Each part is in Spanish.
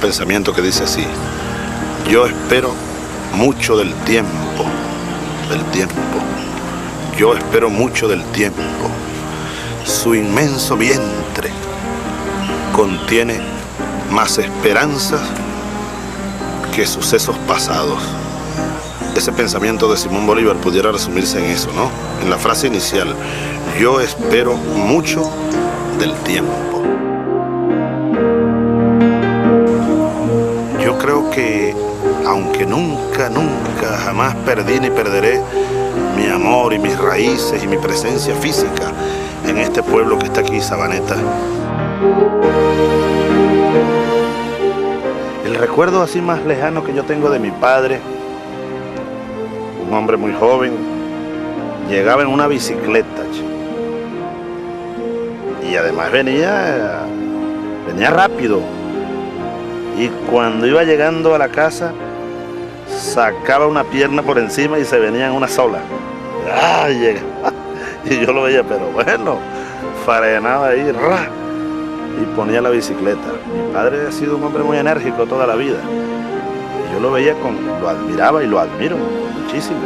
pensamiento que dice así: yo espero mucho del tiempo, yo espero mucho del tiempo. Su inmenso vientre contiene más esperanzas que sucesos pasados. Ese pensamiento de Simón Bolívar pudiera resumirse en eso, ¿no? En la frase inicial: yo espero mucho del tiempo. Yo creo que, aunque nunca, jamás perdí ni perderé mi amor y mis raíces y mi presencia física en este pueblo que está aquí, Sabaneta, el recuerdo así más lejano que yo tengo de mi padre, un hombre muy joven, llegaba en una bicicleta, y además venía rápido, y cuando iba llegando a la casa sacaba una pierna por encima y se venía en una sola. Llegaba, y yo lo veía, pero bueno, frenaba ahí, y ponía la bicicleta. Mi padre ha sido un hombre muy enérgico toda la vida, y yo lo veía, lo admiraba y lo admiro muchísimo.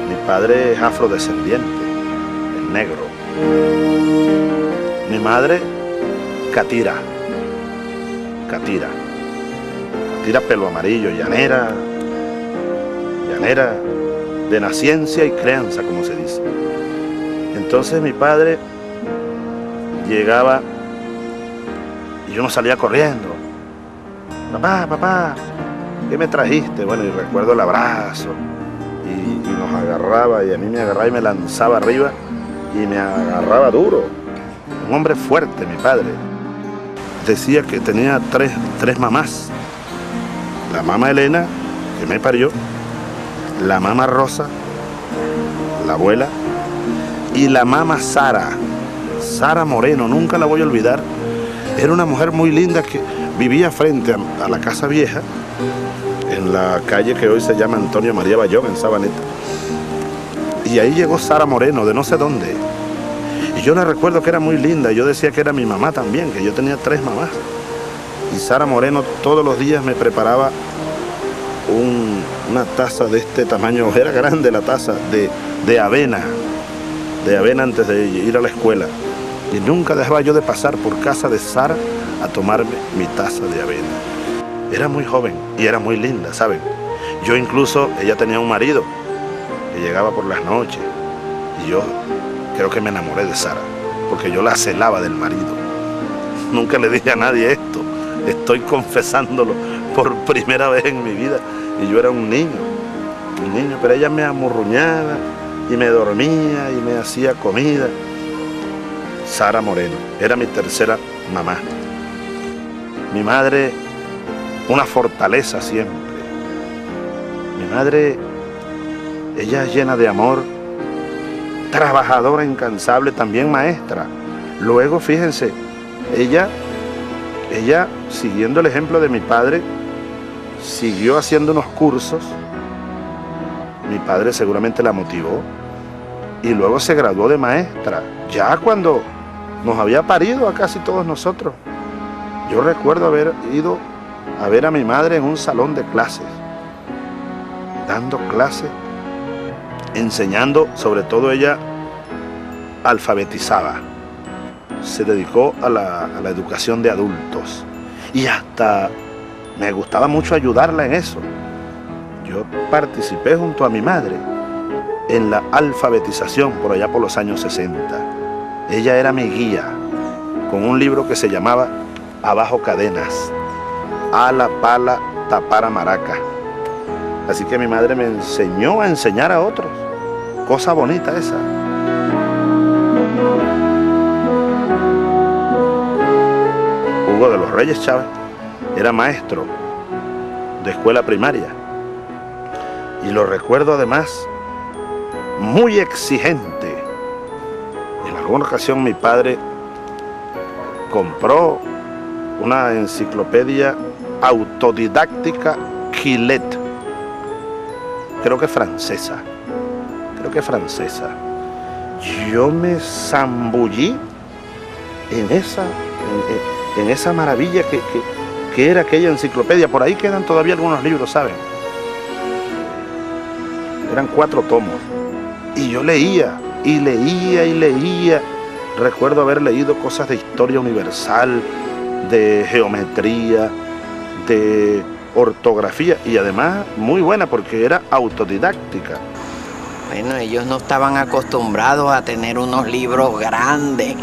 Mi padre es afrodescendiente, es negro. Mi madre, catira, pelo amarillo, llanera, de naciencia y crianza, como se dice. Entonces mi padre llegaba y yo no salía corriendo. Papá, ¿qué me trajiste? Bueno, y recuerdo el abrazo, y nos agarraba, y a mí me agarraba y me lanzaba arriba, y me agarraba duro. Un hombre fuerte, mi padre. Decía que tenía tres mamás. La mamá Elena, que me parió, la mamá Rosa, la abuela, y la mamá Sara Moreno, nunca la voy a olvidar. Era una mujer muy linda que vivía frente a la Casa Vieja, en la calle que hoy se llama Antonio María Bayón, en Sabaneta. Y ahí llegó Sara Moreno, de no sé dónde. Y yo le recuerdo que era muy linda. Yo decía que era mi mamá también, que yo tenía 3 mamás. Y Sara Moreno todos los días me preparaba una taza de este tamaño, era grande la taza, de avena antes de ir a la escuela. Y nunca dejaba yo de pasar por casa de Sara a tomarme mi taza de avena. Era muy joven y era muy linda, ¿saben? Yo incluso, ella tenía un marido que llegaba por las noches, y yo creo que me enamoré de Sara, porque yo la celaba del marido. Nunca le dije a nadie esto, estoy confesándolo por primera vez en mi vida, y yo era un niño, pero ella me amurruñaba y me dormía y me hacía comida. Sara Moreno era mi tercera mamá. Mi madre, una fortaleza siempre. Mi madre, ella es llena de amor, trabajadora, incansable, también maestra. Luego, fíjense, ella, siguiendo el ejemplo de mi padre, siguió haciendo unos cursos. Mi padre seguramente la motivó, y luego se graduó de maestra, ya cuando nos había parido a casi todos nosotros. Yo recuerdo haber ido a ver a mi madre en un salón de clases, dando clases, enseñando. Sobre todo ella alfabetizaba, se dedicó a la educación de adultos, y hasta me gustaba mucho ayudarla en eso. Yo participé junto a mi madre en la alfabetización por allá por los años 60. Ella era mi guía, con un libro que se llamaba Abajo Cadenas, Ala Pala Tapara Maraca. Así que mi madre me enseñó a enseñar a otros. Cosa bonita esa. Hugo de los Reyes Chávez era maestro de escuela primaria, y lo recuerdo además muy exigente. En alguna ocasión mi padre compró una enciclopedia autodidáctica Quillet, creo que francesa. Yo me zambullí en esa maravilla que era aquella enciclopedia. Por ahí quedan todavía algunos libros, ¿saben? Eran 4 tomos. Y yo leía, y leía, y leía. Recuerdo haber leído cosas de historia universal, de geometría, de ortografía, y además muy buena porque era autodidáctica. Bueno, ellos no estaban acostumbrados a tener unos libros grandes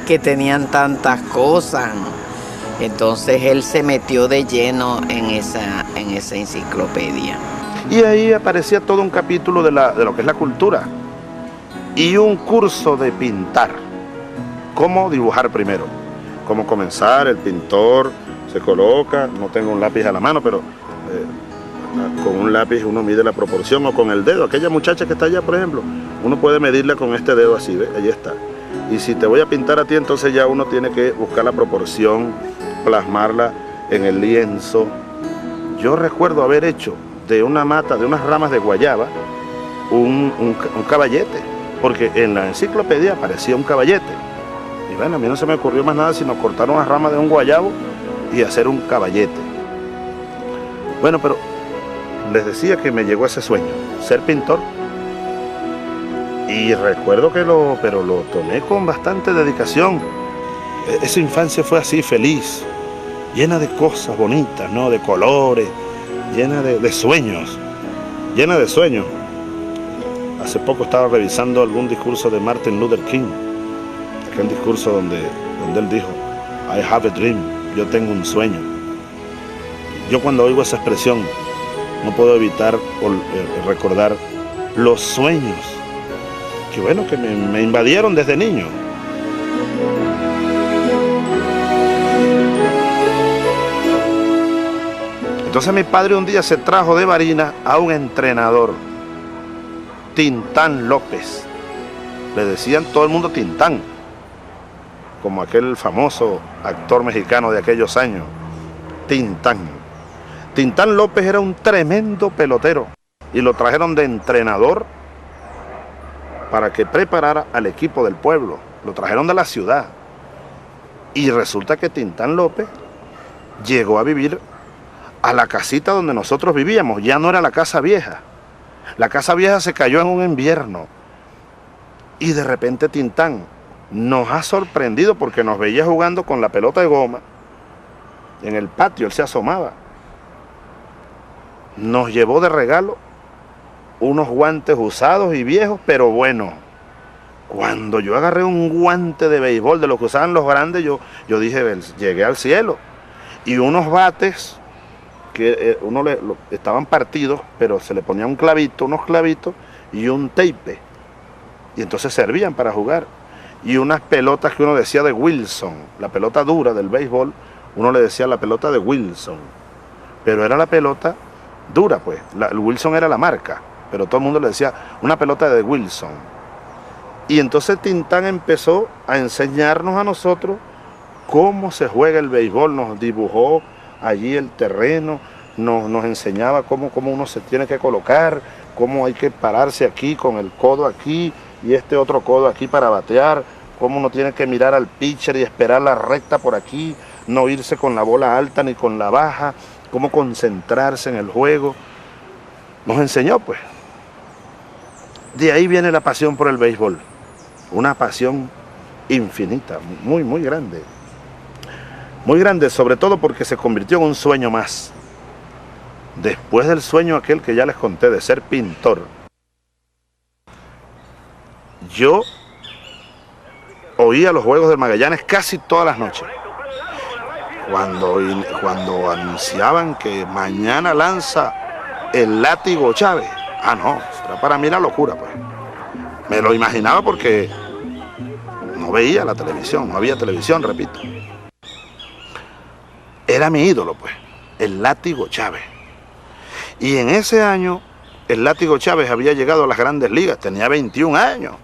que tenían tantas cosas. Entonces él se metió de lleno en esa enciclopedia. Y ahí aparecía todo un capítulo de lo que es la cultura y un curso de pintar. Cómo dibujar primero, cómo comenzar, el pintor se coloca, no tengo un lápiz a la mano, pero con un lápiz uno mide la proporción, o con el dedo. Aquella muchacha que está allá, por ejemplo, uno puede medirla con este dedo así, ¿ves? Ahí está. Y si te voy a pintar a ti, entonces ya uno tiene que buscar la proporción, plasmarla en el lienzo. Yo recuerdo haber hecho de una mata, de unas ramas de guayaba, un caballete, porque en la enciclopedia aparecía un caballete. Y bueno, a mí no se me ocurrió más nada sino cortar unas ramas de un guayabo y hacer un caballete. Bueno, pero les decía que me llegó ese sueño, ser pintor. Y recuerdo que lo tomé con bastante dedicación. Esa infancia fue así, feliz, llena de cosas bonitas, ¿no? De colores, llena de sueños, llena de sueños. Hace poco estaba revisando algún discurso de Martin Luther King, aquel discurso donde él dijo, I have a dream, yo tengo un sueño. Yo cuando oigo esa expresión no puedo evitar recordar los sueños que bueno, que me invadieron desde niño. Entonces mi padre un día se trajo de Barinas a un entrenador, Tintán López. Le decían todo el mundo Tintán, como aquel famoso actor mexicano de aquellos años, Tintán. Tintán López era un tremendo pelotero y lo trajeron de entrenador para que preparara al equipo del pueblo. Lo trajeron de la ciudad. Y resulta que Tintán López llegó a vivir a la casita donde nosotros vivíamos. Ya no era la casa vieja. La casa vieja se cayó en un invierno. Y de repente Tintán nos ha sorprendido porque nos veía jugando con la pelota de goma. En el patio, él se asomaba. Nos llevó de regalo unos guantes usados y viejos, pero bueno. Cuando yo agarré un guante de béisbol de los que usaban los grandes, yo dije, llegué al cielo. Y unos bates que estaban partidos, pero se le ponía un clavito, unos clavitos y un tape. Y entonces servían para jugar. Y unas pelotas que uno decía de Wilson, la pelota dura del béisbol, uno le decía la pelota de Wilson. Pero era la pelota dura, pues. El Wilson era la marca, pero todo el mundo le decía una pelota de Wilson. Y entonces Tintán empezó a enseñarnos a nosotros cómo se juega el béisbol. Nos dibujó allí el terreno, nos enseñaba cómo uno se tiene que colocar, cómo hay que pararse aquí con el codo aquí y este otro codo aquí para batear, cómo uno tiene que mirar al pitcher y esperar la recta por aquí, no irse con la bola alta ni con la baja, cómo concentrarse en el juego. Nos enseñó, pues. De ahí viene la pasión por el béisbol. Una pasión infinita, muy, muy grande. Muy grande, sobre todo porque se convirtió en un sueño más. Después del sueño aquel que ya les conté de ser pintor, yo oía los Juegos del Magallanes casi todas las noches. Cuando anunciaban que mañana lanza el Látigo Chávez, no, era para mí la locura, pues. Me lo imaginaba porque no veía la televisión, no había televisión, repito. Era mi ídolo, pues, el Látigo Chávez. Y en ese año, el Látigo Chávez había llegado a las Grandes Ligas, tenía 21 años.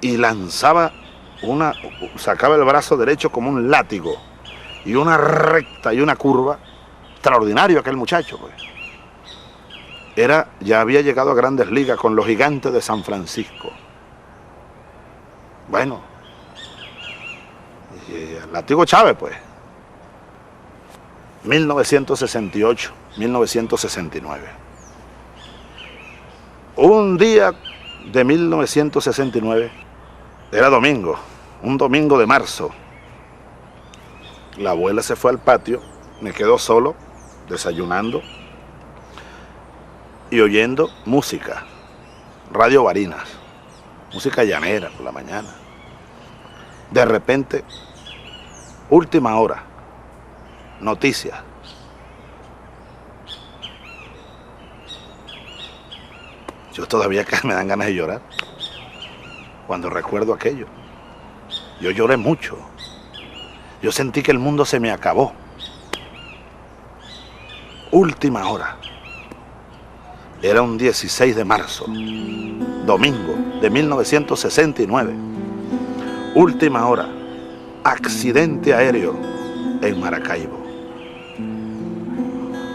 Y lanzaba sacaba el brazo derecho como un látigo. Y una recta y una curva. Extraordinario aquel muchacho, pues. Ya había llegado a Grandes Ligas con los Gigantes de San Francisco. Bueno, y el Látigo Chávez, pues. 1968, 1969. Un día de 1969, era domingo, un domingo de marzo. La abuela se fue al patio, me quedo solo, desayunando y oyendo música, Radio Barinas, música llanera por la mañana. De repente, última hora, noticias. Yo todavía me dan ganas de llorar cuando recuerdo aquello. Yo lloré mucho. Yo sentí que el mundo se me acabó. Última hora. Era un 16 de marzo, domingo de 1969. Última hora. Accidente aéreo en Maracaibo.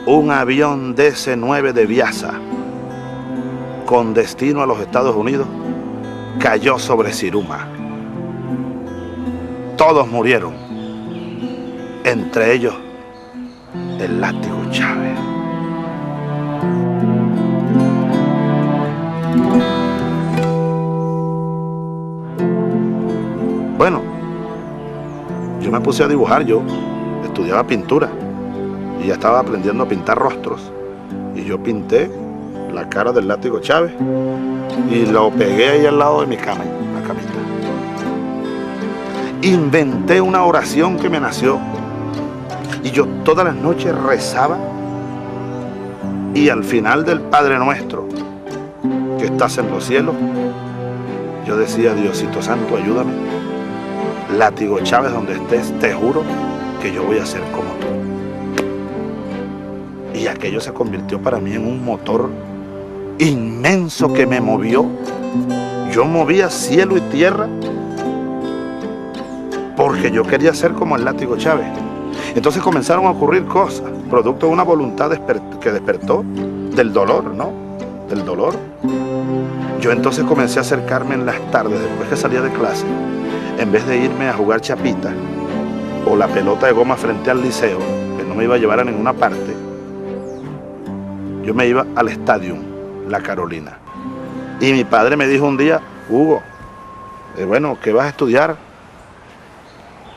Un avión DC-9 de Viasa, con destino a los Estados Unidos, cayó sobre Siruma. Todos murieron, entre ellos el Látigo Chávez. Bueno, yo me puse a dibujar, yo estudiaba pintura y ya estaba aprendiendo a pintar rostros. Y yo pinté la cara del Látigo Chávez y lo pegué ahí al lado de mi cama, la camita. Inventé una oración que me nació y yo todas las noches rezaba, y al final del Padre Nuestro, que estás en los cielos, yo decía: Diosito Santo, ayúdame. Látigo Chávez, donde estés, te juro que yo voy a ser como tú. Y aquello se convirtió para mí en un motor inmenso que me movió. Yo movía cielo y tierra porque yo quería ser como el Látigo Chávez. Entonces comenzaron a ocurrir cosas, producto de una voluntad que despertó del dolor, ¿no? Del dolor. Yo entonces comencé a acercarme en las tardes, después que salía de clase, en vez de irme a jugar chapita o la pelota de goma frente al liceo, que no me iba a llevar a ninguna parte, yo me iba al estadio La Carolina. Y mi padre me dijo un día: Hugo, bueno, ¿qué vas a estudiar?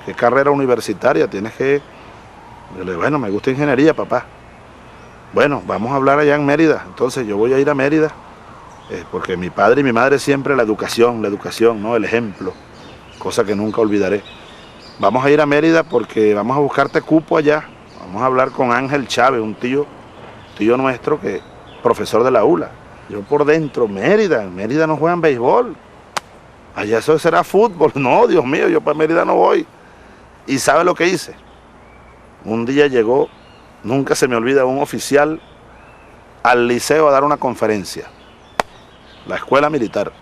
¿Qué carrera universitaria tienes que...? Yo le dije: bueno, me gusta ingeniería, papá. Bueno, vamos a hablar allá en Mérida. Entonces yo voy a ir a Mérida, porque mi padre y mi madre siempre la educación, ¿no? El ejemplo, cosa que nunca olvidaré. Vamos a ir a Mérida porque vamos a buscarte cupo allá. Vamos a hablar con Ángel Chávez, un tío nuestro, que profesor de la ULA. Yo por dentro: Mérida no juegan béisbol. Allá eso será fútbol. No, Dios mío, yo para Mérida no voy. ¿Y sabe lo que hice? Un día llegó, nunca se me olvida, un oficial al liceo a dar una conferencia. La escuela militar.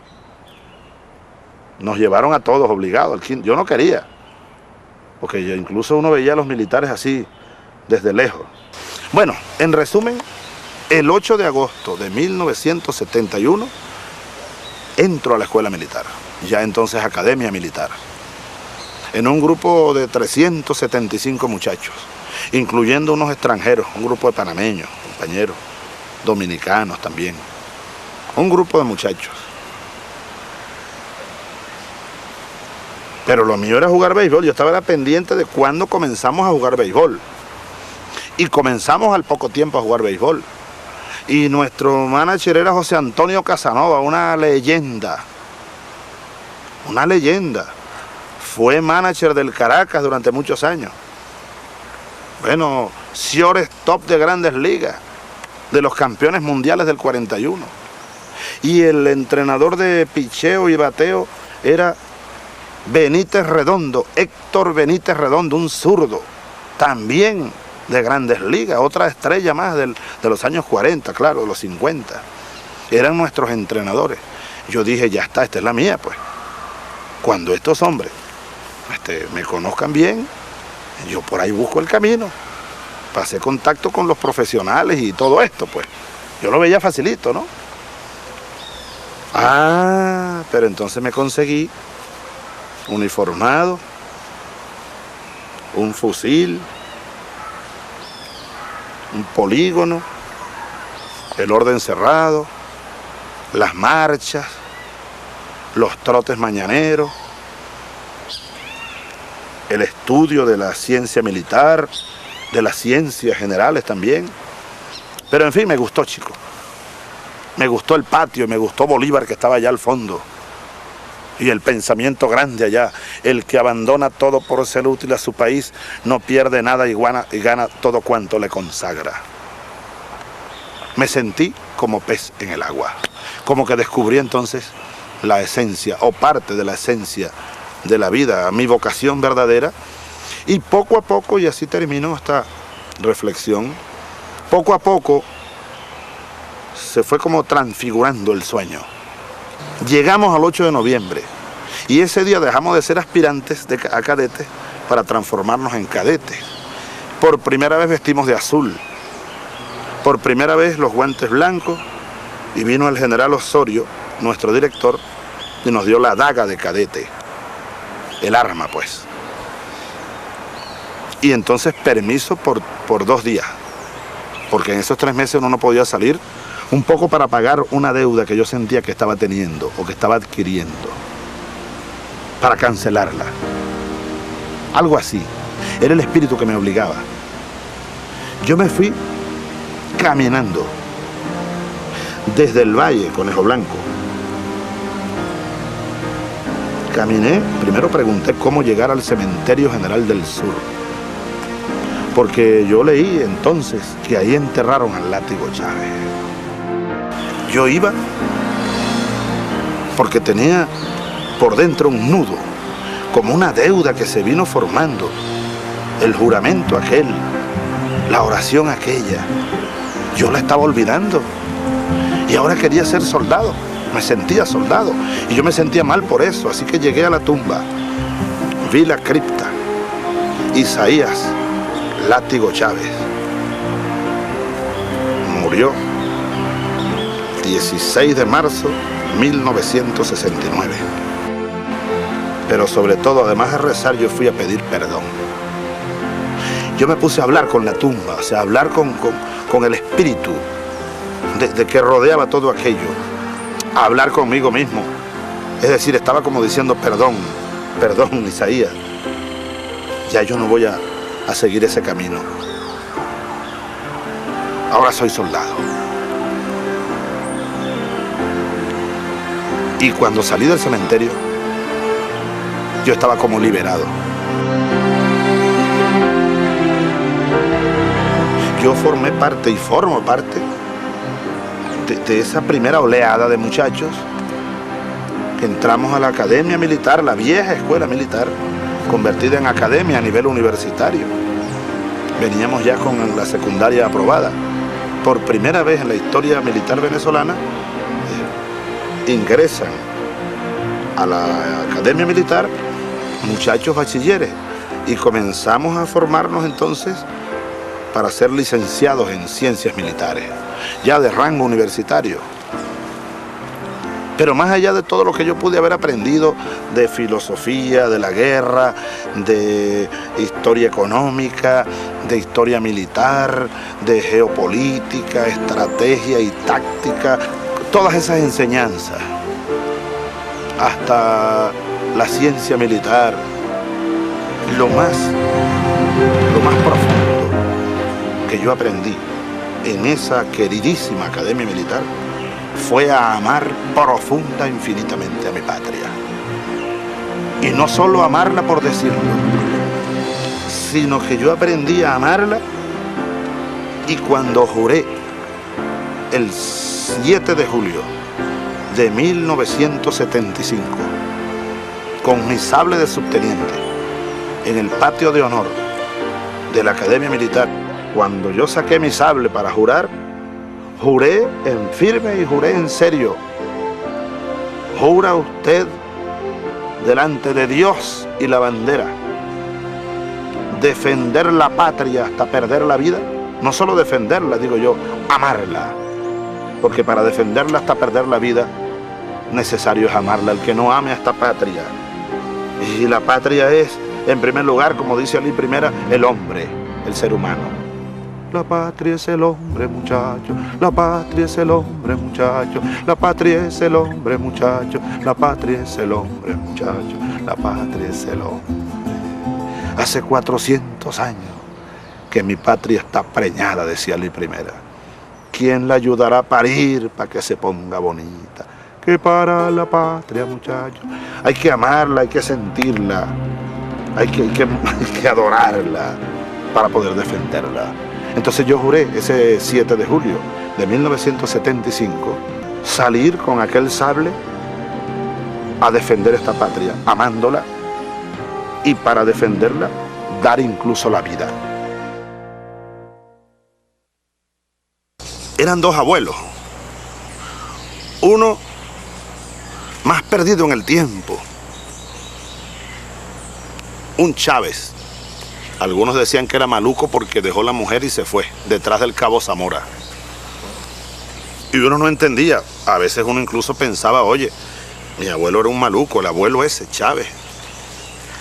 Nos llevaron a todos obligados. Yo no quería, porque incluso uno veía a los militares así desde lejos. Bueno, en resumen, el 8 de agosto de 1971 entro a la escuela militar, ya entonces academia militar, en un grupo de 375 muchachos, incluyendo unos extranjeros, un grupo de panameños, compañeros, dominicanos también, un grupo de muchachos. Pero lo mío era jugar béisbol. Yo estaba pendiente de cuándo comenzamos a jugar béisbol. Y comenzamos al poco tiempo a jugar béisbol. Y nuestro manager era José Antonio Casanova, una leyenda. Una leyenda. Fue manager del Caracas durante muchos años. Bueno, shortstop de Grandes Ligas, de los campeones mundiales del 41. Y el entrenador de picheo y bateo era Benítez Redondo, Héctor Benítez Redondo, un zurdo, también de Grandes Ligas, otra estrella más de los años 40, claro, de los 50. Eran nuestros entrenadores. Yo dije: ya está, esta es la mía, pues. Cuando estos hombres me conozcan bien, yo por ahí busco el camino. Pasé contacto con los profesionales y todo esto, pues. Yo lo veía facilito, ¿no? Ah, pero entonces me conseguí uniformado, un fusil, un polígono, el orden cerrado, las marchas, los trotes mañaneros, el estudio de la ciencia militar, de las ciencias generales también. Pero en fin, me gustó, chico. Me gustó el patio, me gustó Bolívar, que estaba allá al fondo. Y el pensamiento grande allá, el que abandona todo por ser útil a su país, no pierde nada y gana todo cuanto le consagra. Me sentí como pez en el agua, como que descubrí entonces la esencia, o parte de la esencia de la vida, mi vocación verdadera. Y poco a poco, y así terminó esta reflexión, poco a poco se fue como transfigurando el sueño. Llegamos al 8 de noviembre y ese día dejamos de ser aspirantes a cadetes para transformarnos en cadetes. Por primera vez vestimos de azul, por primera vez los guantes blancos, y vino el general Osorio, nuestro director, y nos dio la daga de cadete, el arma pues. Y entonces permiso por 2 días, porque en esos 3 meses uno no podía salir, un poco para pagar una deuda que yo sentía que estaba teniendo o que estaba adquiriendo, para cancelarla. Algo así. Era el espíritu que me obligaba. Yo me fui caminando desde el Valle, Conejo Blanco. Caminé, primero pregunté cómo llegar al Cementerio General del Sur, porque yo leí entonces que ahí enterraron al Látigo Chávez. Yo iba porque tenía por dentro un nudo, como una deuda que se vino formando, el juramento aquel, la oración aquella. Yo la estaba olvidando y ahora quería ser soldado, me sentía soldado y yo me sentía mal por eso, así que llegué a la tumba, vi la cripta, Isaías Látigo Chávez murió 16 de marzo de 1969. Pero sobre todo, además de rezar, yo fui a pedir perdón. Yo me puse a hablar con la tumba, o sea, a hablar con el espíritu de que rodeaba todo aquello, a hablar conmigo mismo. Es decir, estaba como diciendo, perdón, perdón, Isaías, ya yo no voy a seguir ese camino. Ahora soy soldado. Y cuando salí del cementerio, yo estaba como liberado. Yo formé parte y formo parte de esa primera oleada de muchachos que entramos a la academia militar, la vieja escuela militar, convertida en academia a nivel universitario. Veníamos ya con la secundaria aprobada. Por primera vez en la historia militar venezolana, ingresan a la academia militar muchachos bachilleres y comenzamos a formarnos entonces para ser licenciados en ciencias militares, ya de rango universitario. Pero más allá de todo lo que yo pude haber aprendido de filosofía, de la guerra, de historia económica, de historia militar, de geopolítica, estrategia y táctica, todas esas enseñanzas, hasta la ciencia militar, lo más profundo que yo aprendí en esa queridísima academia militar fue a amar profunda e infinitamente a mi patria. Y no solo amarla por decirlo, sino que yo aprendí a amarla y cuando juré el 7 de julio de 1975, con mi sable de subteniente, en el patio de honor de la Academia Militar, cuando yo saqué mi sable para jurar, juré en firme y juré en serio. Jura usted delante de Dios y la bandera defender la patria hasta perder la vida. No solo defenderla, digo yo, amarla. Porque para defenderla hasta perder la vida, necesario es amarla. El que no ame a esta patria. Y la patria es, en primer lugar, como dice Ali Primera, el hombre, el ser humano. La patria es el hombre, muchacho. La patria es el hombre, muchacho. La patria es el hombre, muchacho. La patria es el hombre, muchacho. La patria es el hombre. Hace 400 años que mi patria está preñada, decía Luis I. ¿Quién la ayudará a parir para que se ponga bonita? Que para la patria, muchachos, hay que amarla, hay que sentirla, hay que adorarla para poder defenderla. Entonces yo juré ese 7 de julio de 1975 salir con aquel sable a defender esta patria, amándola, y para defenderla dar incluso la vida. Eran dos abuelos, uno más perdido en el tiempo, un Chávez. Algunos decían que era maluco porque dejó la mujer y se fue detrás del Cabo Zamora. Y uno no entendía, a veces uno incluso pensaba, oye, mi abuelo era un maluco, el abuelo ese, Chávez.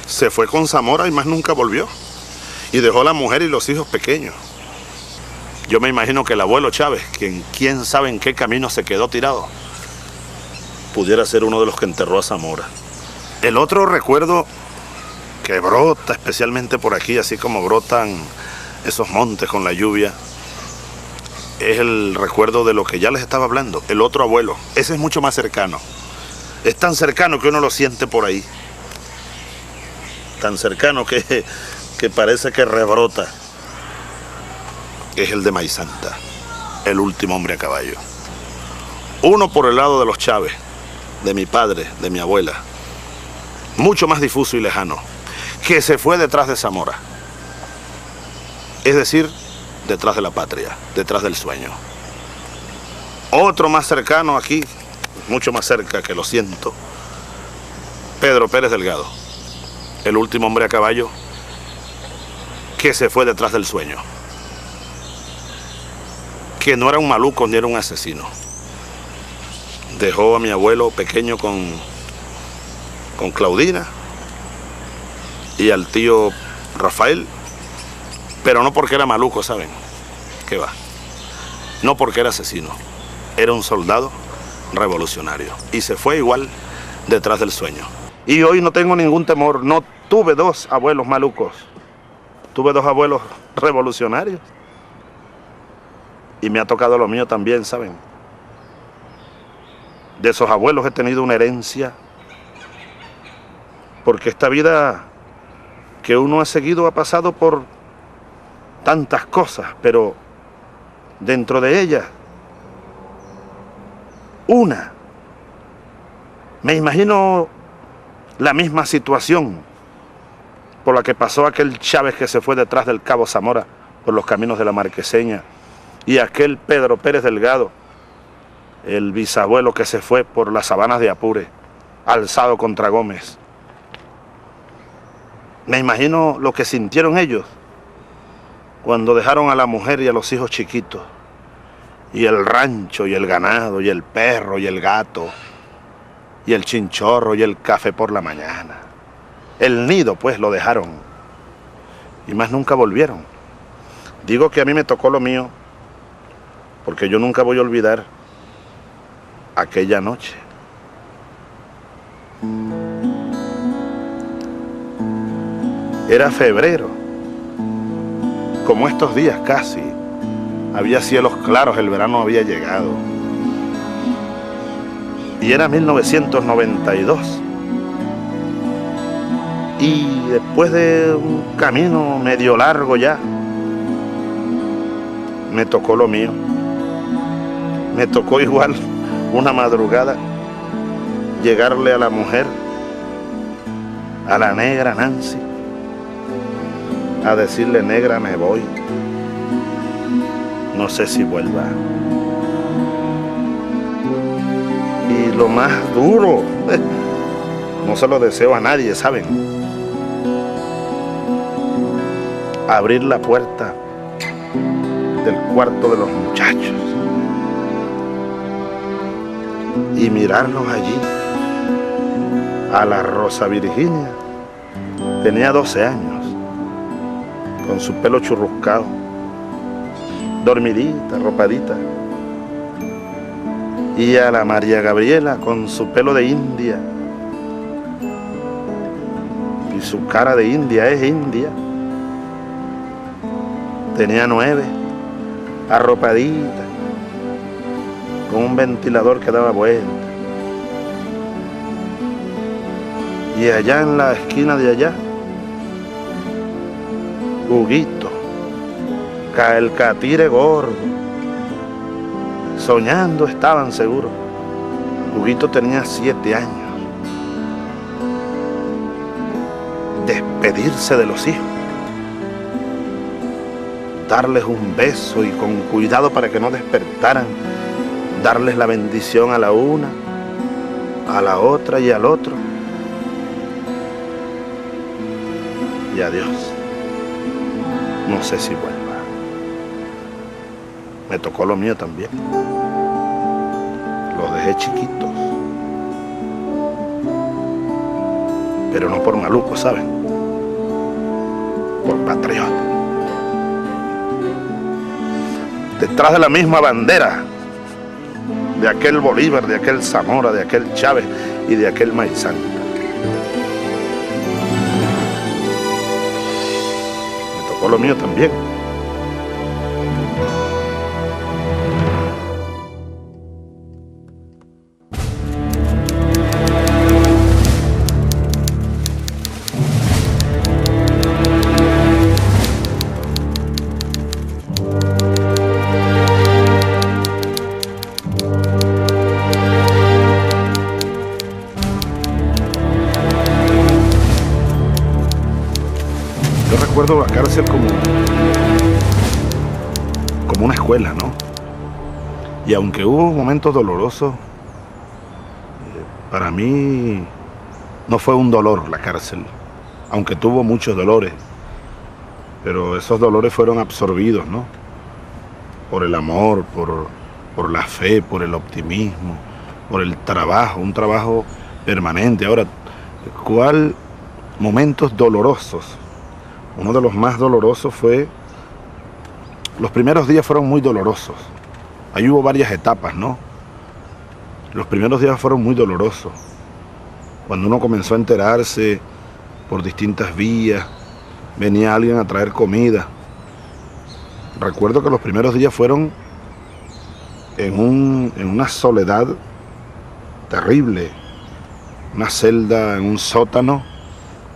Se fue con Zamora y más nunca volvió. Y dejó la mujer y los hijos pequeños. Yo me imagino que el abuelo Chávez, quien quién sabe en qué camino se quedó tirado, pudiera ser uno de los que enterró a Zamora. El otro recuerdo que brota especialmente por aquí, así como brotan esos montes con la lluvia, es el recuerdo de lo que ya les estaba hablando, el otro abuelo. Ese es mucho más cercano. Es tan cercano que uno lo siente por ahí. Tan cercano que parece que rebrota. Es el de Maizanta, el último hombre a caballo. Uno por el lado de los Chávez, de mi padre, de mi abuela, mucho más difuso y lejano, que se fue detrás de Zamora. Es decir, detrás de la patria, detrás del sueño. Otro más cercano aquí, mucho más cerca, que lo siento, Pedro Pérez Delgado, el último hombre a caballo, que se fue detrás del sueño. Que no era un maluco ni era un asesino. Dejó a mi abuelo pequeño con Claudina y al tío Rafael, pero no porque era maluco, ¿saben? ¿Qué va? No porque era asesino, era un soldado revolucionario y se fue igual detrás del sueño. Y hoy no tengo ningún temor, no tuve dos abuelos malucos, tuve dos abuelos revolucionarios. Y me ha tocado lo mío también, ¿saben? De esos abuelos he tenido una herencia, porque esta vida que uno ha seguido ha pasado por tantas cosas, pero dentro de ellas, una, me imagino la misma situación por la que pasó aquel Chávez que se fue detrás del Cabo Zamora por los caminos de la Marqueseña, y aquel Pedro Pérez Delgado, el bisabuelo que se fue por las sabanas de Apure, alzado contra Gómez. Me imagino lo que sintieron ellos cuando dejaron a la mujer y a los hijos chiquitos, y el rancho, y el ganado, y el perro, y el gato, y el chinchorro, y el café por la mañana. El nido, pues, lo dejaron, y más nunca volvieron. Digo que a mí me tocó lo mío, porque yo nunca voy a olvidar aquella noche. Era febrero, como estos días casi. Había cielos claros, el verano había llegado. Y era 1992. Y después de un camino medio largo ya, me tocó lo mío. Me tocó igual una madrugada llegarle a la mujer, a la negra Nancy, a decirle: negra, me voy, no sé si vuelva. Y lo más duro, no se lo deseo a nadie, ¿saben? Abrir la puerta del cuarto de los muchachos y mirarlos allí, a la Rosa Virginia. Tenía 12 años, con su pelo churruscado, dormidita, arropadita. Y a la María Gabriela con su pelo de india. Y su cara de india es india. Tenía 9, arropadita, con un ventilador que daba vuelta. Y allá en la esquina de allá, Huguito, el catire gordo, soñando estaban seguros. Huguito tenía 7 años. Despedirse de los hijos, darles un beso y con cuidado para que no despertaran, darles la bendición a la una, a la otra y al otro. Y adiós. No sé si vuelva. Me tocó lo mío también. Los dejé chiquitos. Pero no por maluco, ¿saben? Por patriota. Detrás de la misma bandera de aquel Bolívar, de aquel Zamora, de aquel Chávez y de aquel Maizán. Me tocó lo mío también. Recuerdo la cárcel como una escuela, ¿no? Y aunque hubo momentos dolorosos, para mí no fue un dolor la cárcel, aunque tuvo muchos dolores, pero esos dolores fueron absorbidos, ¿no? Por el amor, por la fe, por el optimismo, por el trabajo, un trabajo permanente. Ahora, ¿cuál momentos dolorosos? Uno de los más dolorosos fue, los primeros días fueron muy dolorosos. Ahí hubo varias etapas, ¿no? Los primeros días fueron muy dolorosos. Cuando uno comenzó a enterarse por distintas vías, venía alguien a traer comida. Recuerdo que los primeros días fueron en una soledad terrible. Una celda en un sótano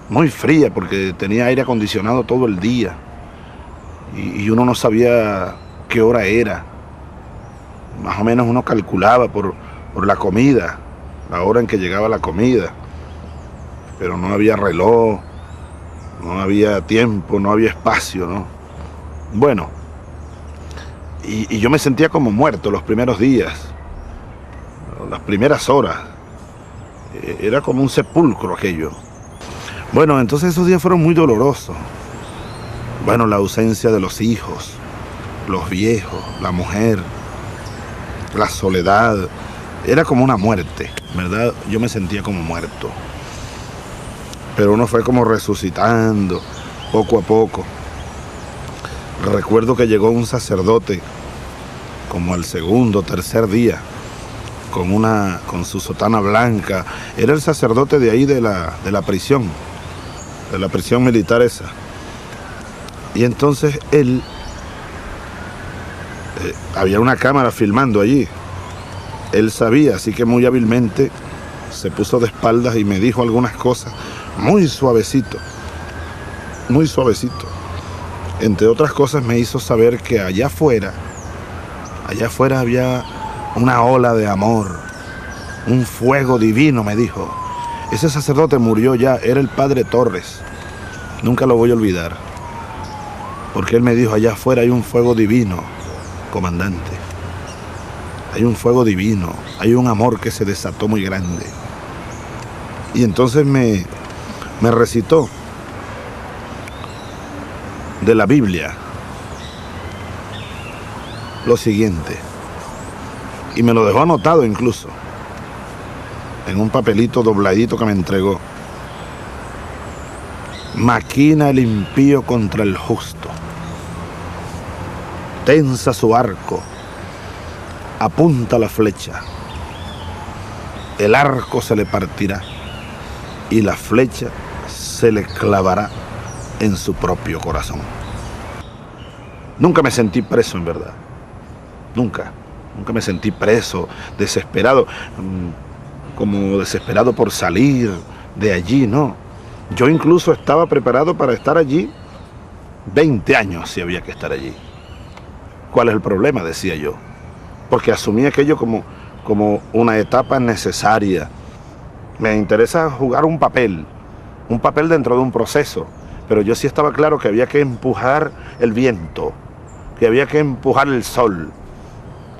muy fría porque tenía aire acondicionado todo el día y uno no sabía qué hora era. Más o menos uno calculaba por la comida, la hora en que llegaba la comida, pero no había reloj, no había tiempo, no había espacio, ¿no? Bueno, y yo me sentía como muerto los primeros días, las primeras horas. Era como un sepulcro aquello. Bueno, entonces esos días fueron muy dolorosos. Bueno, la ausencia de los hijos, los viejos, la mujer, la soledad. Era como una muerte, ¿verdad? Yo me sentía como muerto. Pero uno fue como resucitando, poco a poco. Recuerdo que llegó un sacerdote, como al segundo, tercer día, con su sotana blanca. Era el sacerdote de ahí de la prisión militar esa. Y entonces él, había una cámara filmando allí. Él sabía, así que muy hábilmente se puso de espaldas y me dijo algunas cosas muy suavecito, muy suavecito. Entre otras cosas me hizo saber que allá afuera había una ola de amor, un fuego divino, me dijo. Ese sacerdote murió ya, era el padre Torres. Nunca lo voy a olvidar. Porque él me dijo, allá afuera hay un fuego divino, comandante. Hay un fuego divino, hay un amor que se desató muy grande. Y entonces me recitó de la Biblia lo siguiente. Y me lo dejó anotado incluso, en un papelito dobladito que me entregó. Maquina el impío contra el justo, tensa su arco, apunta la flecha. El arco se le partirá y la flecha se le clavará en su propio corazón. Nunca me sentí preso, en verdad. Nunca me sentí preso, desesperado, como desesperado por salir de allí, no. Yo incluso estaba preparado para estar allí 20 años si había que estar allí. ¿Cuál es el problema?, decía yo. Porque asumí aquello como una etapa necesaria. Me interesa jugar un papel dentro de un proceso, pero yo sí estaba claro que había que empujar el viento, que había que empujar el sol,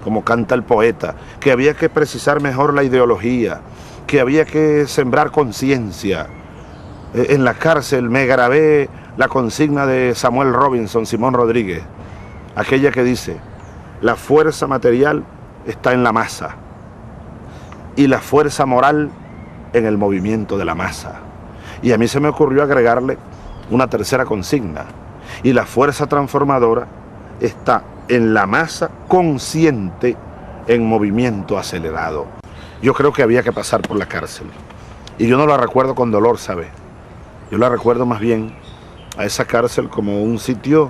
como canta el poeta, que había que precisar mejor la ideología, que había que sembrar conciencia. En la cárcel me grabé la consigna de Samuel Robinson, Simón Rodríguez, aquella que dice: la fuerza material está en la masa y la fuerza moral en el movimiento de la masa. Y a mí se me ocurrió agregarle una tercera consigna: y la fuerza transformadora está en la masa consciente en movimiento acelerado. Yo creo que había que pasar por la cárcel. Y yo no la recuerdo con dolor, ¿sabe? Yo la recuerdo más bien a esa cárcel como un sitio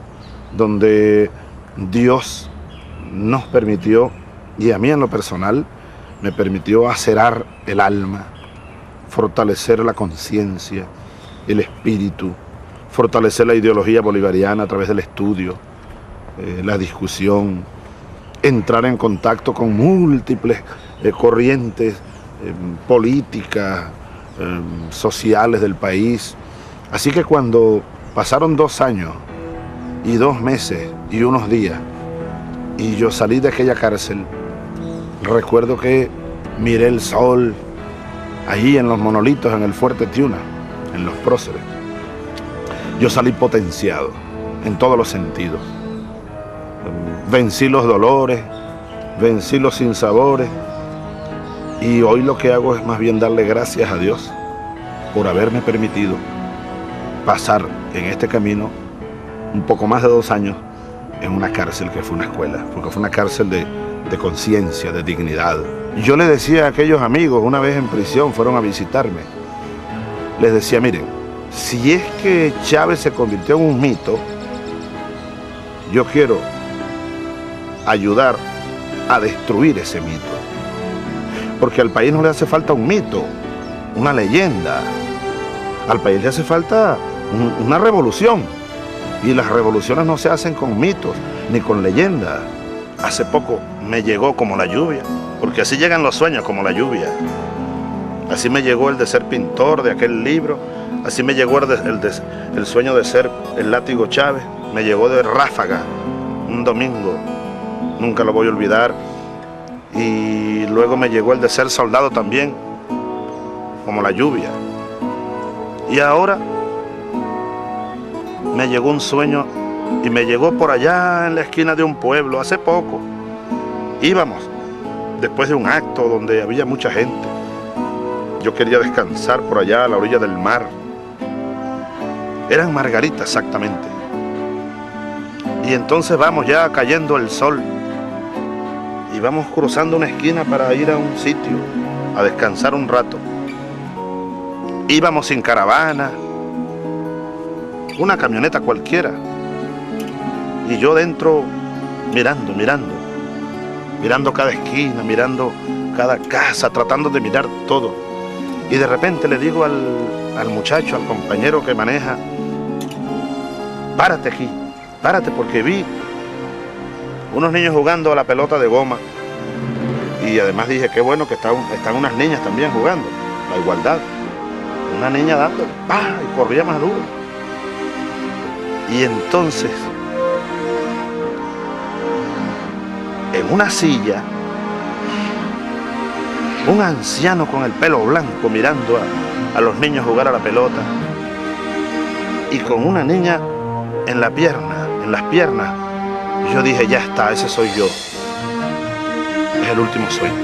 donde Dios nos permitió, y a mí en lo personal, me permitió acerar el alma, fortalecer la conciencia, el espíritu, fortalecer la ideología bolivariana a través del estudio, la discusión, entrar en contacto con múltiples corrientes políticas, sociales del país. Así que cuando pasaron 2 años y 2 meses y unos días y yo salí de aquella cárcel, recuerdo que miré el sol allí en los monolitos, en el Fuerte Tiuna, en los próceres. Yo salí potenciado en todos los sentidos. Vencí los dolores, vencí los sinsabores, y hoy lo que hago es más bien darle gracias a Dios por haberme permitido pasar en este camino un poco más de 2 años en una cárcel que fue una escuela, porque fue una cárcel de conciencia, de dignidad. Yo le decía a aquellos amigos, una vez en prisión, fueron a visitarme, les decía: miren, si es que Chávez se convirtió en un mito, yo quiero ayudar a destruir ese mito. Porque al país no le hace falta un mito, una leyenda. Al país le hace falta una revolución. Y las revoluciones no se hacen con mitos ni con leyendas. Hace poco me llegó como la lluvia, porque así llegan los sueños, como la lluvia. Así me llegó el de ser pintor de aquel libro. Así me llegó el sueño de ser el Látigo Chávez. Me llegó de ráfaga un domingo, nunca lo voy a olvidar. Y luego me llegó el de ser soldado también, como la lluvia. Y ahora me llegó un sueño, y me llegó por allá en la esquina de un pueblo, hace poco. Íbamos, después de un acto donde había mucha gente. Yo quería descansar por allá a la orilla del mar. Eran margaritas exactamente. Y entonces vamos ya cayendo el sol. Y vamos cruzando una esquina para ir a un sitio, a descansar un rato. Íbamos sin caravana, una camioneta cualquiera. Y yo dentro mirando cada esquina, mirando cada casa, tratando de mirar todo. Y de repente le digo al muchacho, al compañero que maneja: párate aquí, párate, porque vi unos niños jugando a la pelota de goma. Y además dije: qué bueno que están unas niñas también jugando, la igualdad. Una niña dando, ¡pah!, y corría más duro. Y entonces, en una silla, un anciano con el pelo blanco mirando a los niños jugar a la pelota, y con una niña en las piernas, yo dije: ya está, ese soy yo. Es el último sueño.